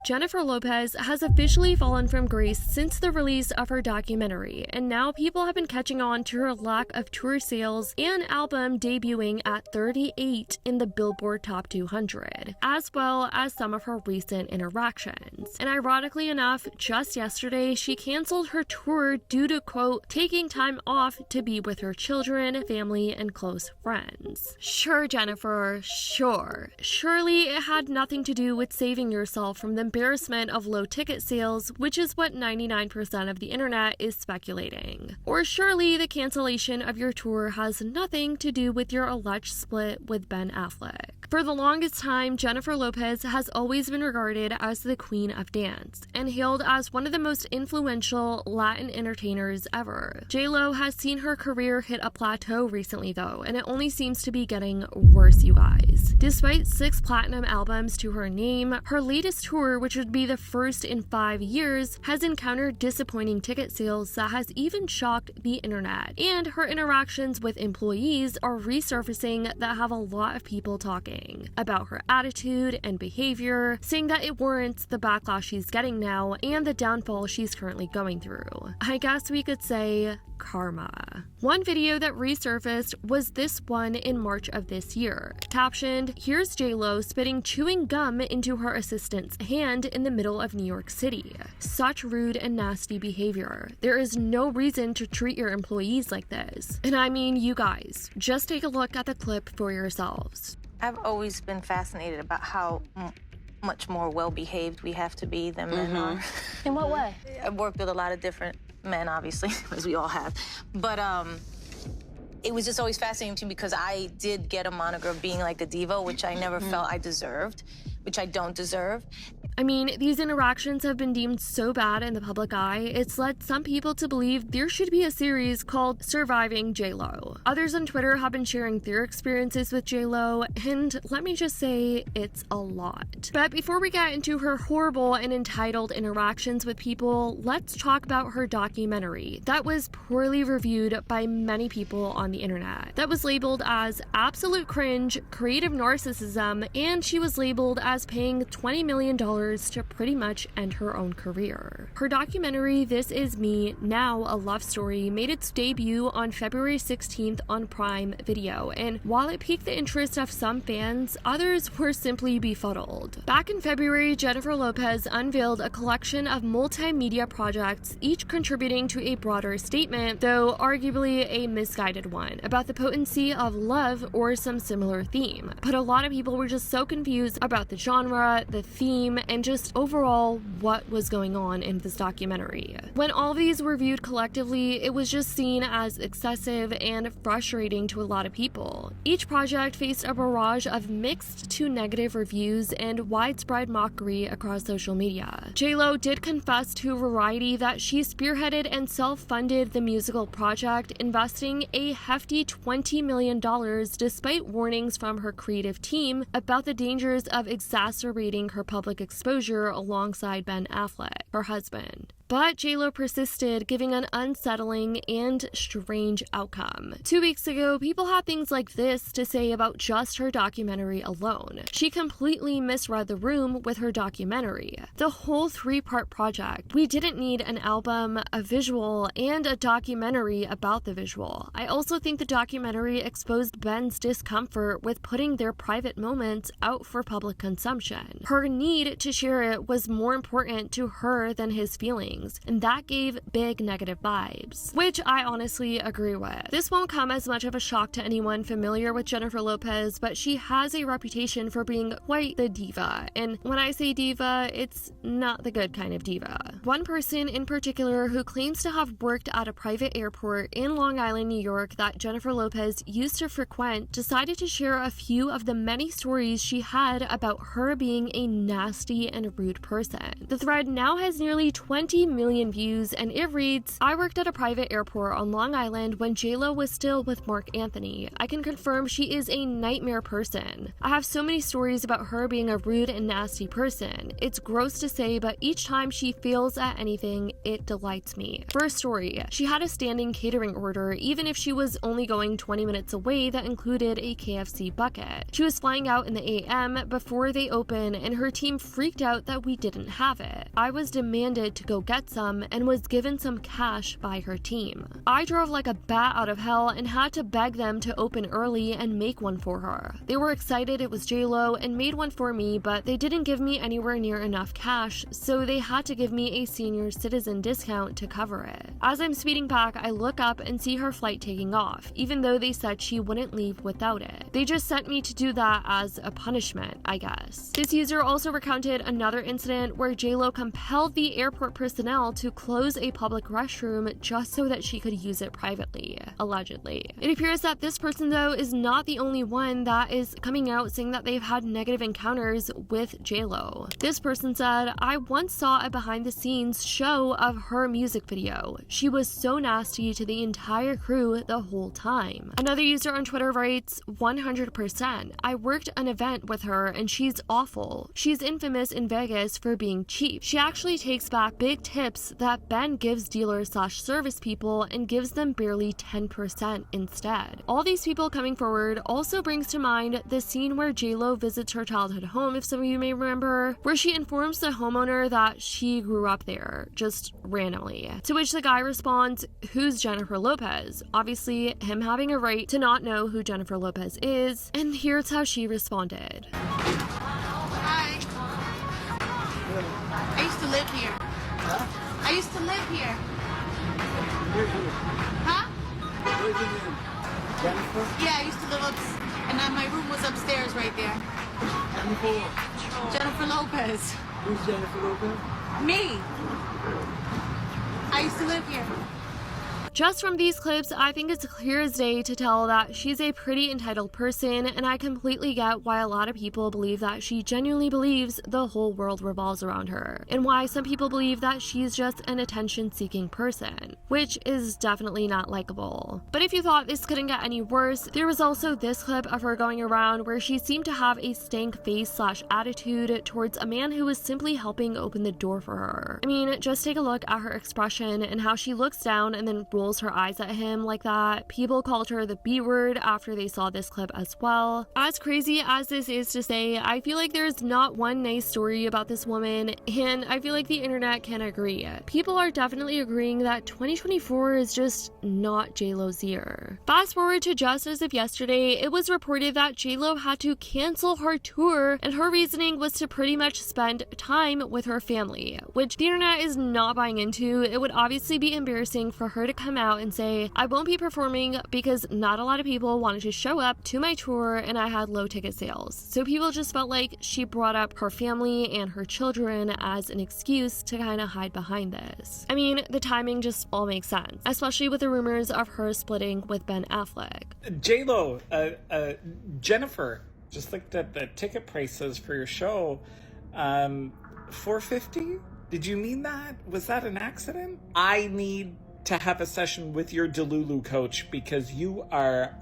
Jennifer Lopez has officially fallen from grace since the release of her documentary, and now people have been catching on to her lack of tour sales and album debuting at 38 in the Billboard Top 200, as well as some of her recent interactions. And ironically enough, just yesterday, she canceled her tour due to, quote, taking time off to be with her children, family, and close friends. Sure, Jennifer, sure. Surely it had nothing to do with saving yourself from the embarrassment of low ticket sales, which is what 99% of the internet is speculating. Or surely the cancellation of your tour has nothing to do with your alleged split with Ben Affleck. For the longest time, Jennifer Lopez has always been regarded as the queen of dance and hailed as one of the most influential Latin entertainers ever. J-Lo has seen her career hit a plateau recently though, and it only seems to be getting worse, you guys. Despite 6 platinum albums to her name, her latest tour, which would be the first in 5 years, has encountered disappointing ticket sales that has even shocked the internet. And her interactions with employees are resurfacing that have a lot of people talking about her attitude and behavior, saying that it warrants the backlash she's getting now and the downfall she's currently going through. I guess we could say karma. One video that resurfaced was this one in March of this year. Captioned, "Here's J-Lo spitting chewing gum into her assistant's hand in the middle of New York City. Such rude and nasty behavior. There is no reason to treat your employees like this." And I mean, you guys, just take a look at the clip for yourselves. I've always been fascinated about how much more well-behaved we have to be than men are. In what way? I've worked with a lot of different men, obviously, as we all have. But it was just always fascinating to me because I did get a moniker of being like a diva, which I never felt I deserved, which I don't deserve. I mean, these interactions have been deemed so bad in the public eye, it's led some people to believe there should be a series called Surviving J-Lo. Others on Twitter have been sharing their experiences with J-Lo, and let me just say, it's a lot. But before we get into her horrible and entitled interactions with people, let's talk about her documentary that was poorly reviewed by many people on the internet. That was labeled as absolute cringe, creative narcissism, and she was labeled as paying $20 million to pretty much end her own career. Her documentary, This Is Me, Now a Love Story, made its debut on February 16th on Prime Video, and while it piqued the interest of some fans, others were simply befuddled. Back in February, Jennifer Lopez unveiled a collection of multimedia projects, each contributing to a broader statement, though arguably a misguided one, about the potency of love or some similar theme. But a lot of people were just so confused about the genre, the theme, and just overall what was going on in this documentary. When all these were viewed collectively, it was just seen as excessive and frustrating to a lot of people. Each project faced a barrage of mixed to negative reviews and widespread mockery across social media. J-Lo did confess to Variety that she spearheaded and self-funded the musical project, investing a hefty $20 million despite warnings from her creative team about the dangers of exacerbating her public exposure alongside Ben Affleck, her husband. But J-Lo persisted, giving an unsettling and strange outcome. 2 weeks ago, people had things like this to say about just her documentary alone. She completely misread the room with her documentary. The whole 3-part project. We didn't need an album, a visual, and a documentary about the visual. I also think the documentary exposed Ben's discomfort with putting their private moments out for public consumption. Her need to share it was more important to her than his feelings, and that gave big negative vibes, which I honestly agree with. This won't come as much of a shock to anyone familiar with Jennifer Lopez, but she has a reputation for being quite the diva, and when I say diva, it's not the good kind of diva. One person in particular who claims to have worked at a private airport in Long Island, New York that Jennifer Lopez used to frequent decided to share a few of the many stories she had about her being a nasty and rude person. The thread now has nearly 20 50 million views, and it reads, "I worked at a private airport on Long Island when JLo was still with Mark Anthony. I can confirm she is a nightmare person. I have so many stories about her being a rude and nasty person. It's gross to say, but each time she fails at anything, it delights me." First story, she had a standing catering order even if she was only going 20 minutes away that included a KFC bucket. She was flying out in the AM before they open, and her team freaked out that we didn't have it. I was demanded to go get some and was given some cash by her team. I drove like a bat out of hell and had to beg them to open early and make one for her. They were excited it was JLo and made one for me, but they didn't give me anywhere near enough cash, so they had to give me a senior citizen discount to cover it. As I'm speeding back, I look up and see her flight taking off, even though they said she wouldn't leave without it. They just sent me to do that as a punishment, I guess. This user also recounted another incident where JLo compelled the airport personnel to close a public restroom just so that she could use it privately, allegedly. It appears that this person, though, is not the only one that is coming out saying that they've had negative encounters with JLo. This person said, "I once saw a behind-the-scenes show of her music video. She was so nasty to the entire crew the whole time." Another user on Twitter writes, 100%. I worked an event with her and she's awful. She's infamous in Vegas for being cheap. She actually takes back big tips that Ben gives dealers/service people and gives them barely 10% instead. All these people coming forward also brings to mind the scene where JLo visits her childhood home, if some of you may remember, where she informs the homeowner that she grew up there, just randomly. To which the guy responds, "Who's Jennifer Lopez?" Obviously, him having a right to not know who Jennifer Lopez is, and here's how she responded. Hi. I used to live here. Huh? I used to live here. Huh? Where's your name? Jennifer? Yeah, I used to live and then my room was upstairs right there. Jennifer? Jennifer Lopez. Who's Jennifer Lopez? Me. I used to live here. Just from these clips, I think it's clear as day to tell that she's a pretty entitled person, and I completely get why a lot of people believe that she genuinely believes the whole world revolves around her, and why some people believe that she's just an attention-seeking person, which is definitely not likable. But if you thought this couldn't get any worse, there was also this clip of her going around where she seemed to have a stank face/attitude towards a man who was simply helping open the door for her. I mean, just take a look at her expression and how she looks down and then rolls her eyes at him like that. People called her the B word after they saw this clip as well. As crazy as this is to say, I feel like there's not one nice story about this woman, and I feel like the internet can agree. People are definitely agreeing that 2024 is just not JLo's year. Fast forward to just as of yesterday, it was reported that JLo had to cancel her tour, and her reasoning was to pretty much spend time with her family, which the internet is not buying into. It would obviously be embarrassing for her to come out and say, "I won't be performing because not a lot of people wanted to show up to my tour and I had low ticket sales." So people just felt like she brought up her family and her children as an excuse to kind of hide behind this. I mean, the timing just all makes sense, especially with the rumors of her splitting with Ben Affleck. JLo, Jennifer, just looked at the ticket prices for your show. $450? Did you mean that? Was that an accident? I need to have a session with your Delulu coach because you are...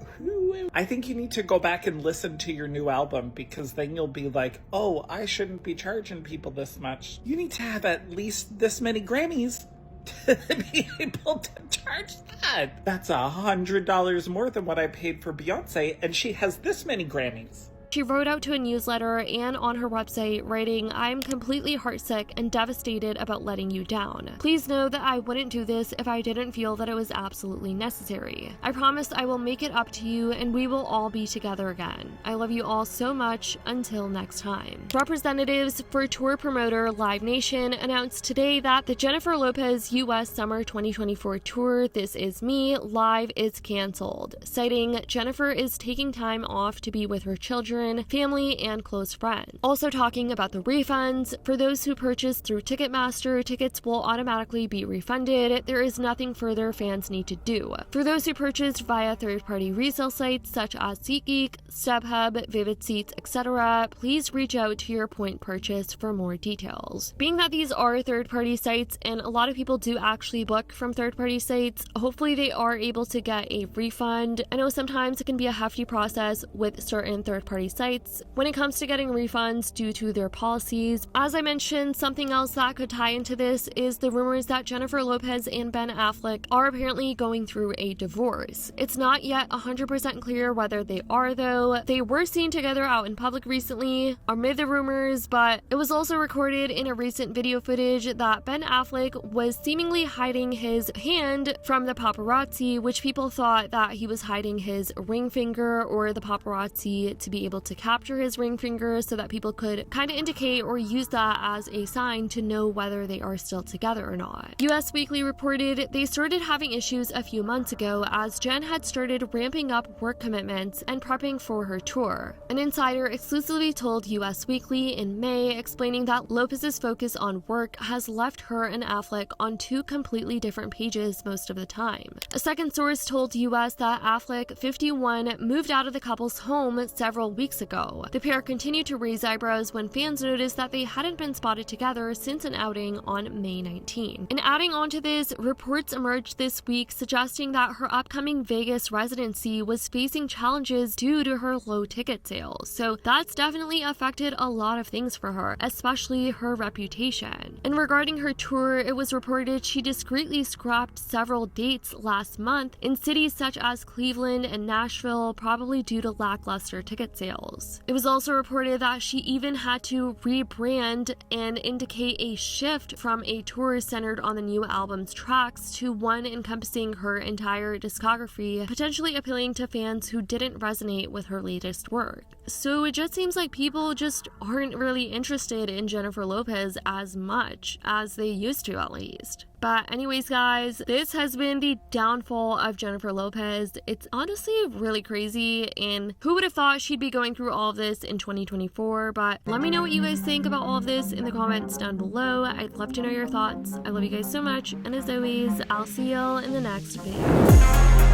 I think you need to go back and listen to your new album, because then you'll be like, oh, I shouldn't be charging people this much. You need to have at least this many Grammys to be able to charge that. That's $100 more than what I paid for Beyonce, and she has this many Grammys. She wrote out to a newsletter and on her website writing, "I'm completely heartsick and devastated about letting you down. Please know that I wouldn't do this if I didn't feel that it was absolutely necessary. I promise I will make it up to you and we will all be together again. I love you all so much. Until next time." Representatives for tour promoter Live Nation announced today that the Jennifer Lopez US Summer 2024 tour, This Is Me, Live is canceled, citing Jennifer is taking time off to be with her children children, family, and close friends. Also talking about the refunds, for those who purchase through Ticketmaster, tickets will automatically be refunded. There is nothing further fans need to do. For those who purchased via third-party resale sites such as SeatGeek, StubHub, Vivid Seats, etc., please reach out to your point purchase for more details. Being that these are third-party sites and a lot of people do actually book from third-party sites, hopefully they are able to get a refund. I know sometimes it can be a hefty process with certain third-party sites when it comes to getting refunds due to their policies. As I mentioned, something else that could tie into this is the rumors that Jennifer Lopez and Ben Affleck are apparently going through a divorce. It's not yet 100% clear whether they are, though. They were seen together out in public recently amid the rumors, but it was also recorded in a recent video footage that Ben Affleck was seemingly hiding his hand from the paparazzi, which people thought that he was hiding his ring finger or the paparazzi to be able to capture his ring finger so that people could kind of indicate or use that as a sign to know whether they are still together or not. US Weekly reported they started having issues a few months ago as Jen had started ramping up work commitments and prepping for her tour. An insider exclusively told US Weekly in May, explaining that Lopez's focus on work has left her and Affleck on two completely different pages most of the time. A second source told US that Affleck, 51, moved out of the couple's home several weeks ago. The pair continued to raise eyebrows when fans noticed that they hadn't been spotted together since an outing on May 19. And adding on to this, reports emerged this week suggesting that her upcoming Vegas residency was facing challenges due to her low ticket sales. So that's definitely affected a lot of things for her, especially her reputation. And regarding her tour, it was reported she discreetly scrapped several dates last month in cities such as Cleveland and Nashville, probably due to lackluster ticket sales. It was also reported that she even had to rebrand and indicate a shift from a tour centered on the new album's tracks to one encompassing her entire discography, potentially appealing to fans who didn't resonate with her latest work. So it just seems like people just aren't really interested in Jennifer Lopez as much as they used to, at least. But anyways, guys, this has been the downfall of Jennifer Lopez. It's honestly really crazy, and who would have thought she'd be going through all of this in 2024? But let me know what you guys think about all of this in the comments down below. I'd love to know your thoughts. I love you guys so much, and as always, I'll see y'all in the next video.